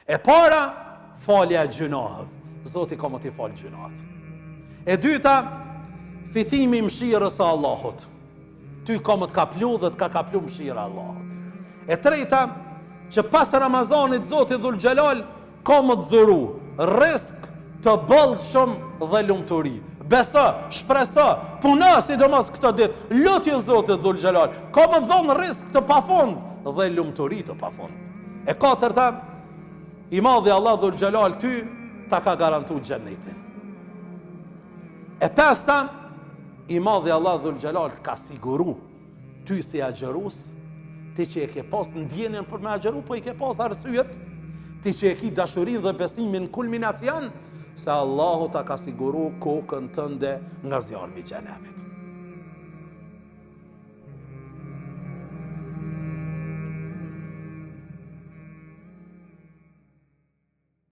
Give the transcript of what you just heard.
E para, falja e gjunahëve. Zoti ka më t'i falë gjunat. E dyta, fitimi mëshirës së Allahut. Ty ka më t'ka plu dhe t'ka kaplu mëshira Allahut. E treta, që pas Ramazanit Zoti Dhul Gjelal ka më t'dhuru risk të bollshëm dhe lumturi. Beso, shpreso, puna sidomos këtë ditë, lutje Zotit Dhul Gjelal, ka më dhonë risk të pafund dhe lumturi të pafund. E katërta, i madhi Allah Dhul Gjelal ty ta ka garantu xhenetin. E pesta, i madhi Allah Dhul Gjelal të ka siguru ty si agjerus, ti që e ke pas ndjenjen për me agjeru, po i ke pas arsyet, ti që e ki dashurin dhe besimin kulminacion, se Allahu ta ka siguru kokën tënde nga zjarmi i xhenemit.